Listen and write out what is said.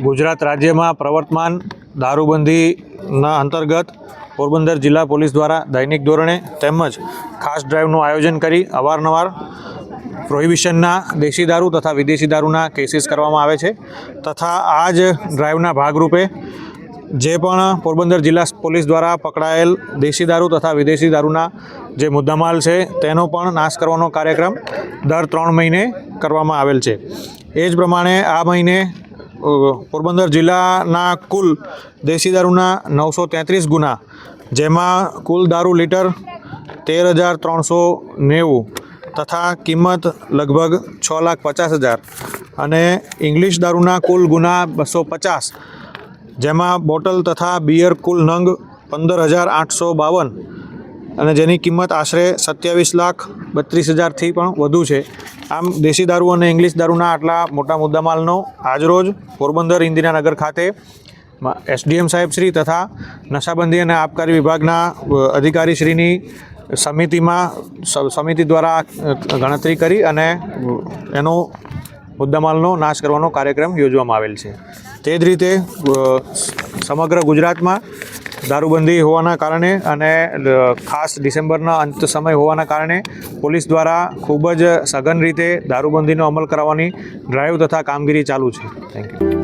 ગુજરાત રાજ્યમાં પ્રવર્તમાન દારૂબંધીના અંતર્ગત પોરબંદર જિલ્લા પોલીસ દ્વારા દૈનિક ધોરણે તેમજ ખાસ ડ્રાઈવનું આયોજન કરી અવારનવાર પ્રોહિબિશનના દેશી દારૂ તથા વિદેશી દારૂના કેસીસ કરવામાં આવે છે તથા આ જ ડ્રાઈવના ભાગરૂપે જે પણ પોરબંદર જિલ્લા પોલીસ દ્વારા પકડાયેલ દેશી દારૂ તથા વિદેશી દારૂના જે મુદ્દામાલ છે તેનો પણ નાશ કરવાનો કાર્યક્રમ દર 3 મહિને કરવામાં આવેલ છે। એ જ પ્રમાણે આ મહિને પોરબંદર જિલ્લાના કુલ દેશી દારૂના 933 ગુના, જેમાં કુલ દારૂ લીટર 13,390 તથા કિંમત લગભગ 6,50,000 અને ઇંગ્લિશ દારૂના કુલ ગુના 250, જેમાં બોટલ તથા બિયર કુલ નંગ 15,852 અને જેની કિંમત આશરે 27,32,000થી પણ વધુ છે। આમ દેશી દારૂ અને ઇંગ્લિશ દારૂના આટલા મોટા મુદ્દામાલનો આજરોજ પોરબંદર ઇન્દિરા નગર ખાતે એસડીએમ સાહેબશ્રી તથા નશાબંધી અને આબકારી વિભાગના અધિકારીશ્રીની સમિતિ દ્વારા ગણતરી કરી અને એનો મુદ્દામાલનો નાશ કરવાનો કાર્યક્રમ યોજવામાં આવેલ છે। તે જ રીતે સમગ્ર ગુજરાતમાં દારૂબંધી હોવાના કારણે અને ખાસ ડિસેમ્બરના અંત સમય હોવાના કારણે પોલીસ દ્વારા ખૂબ જ સઘન રીતે દારૂબંધીનો અમલ કરાવવાની ડ્રાઈવ તથા કામગીરી ચાલુ છે। Thank you.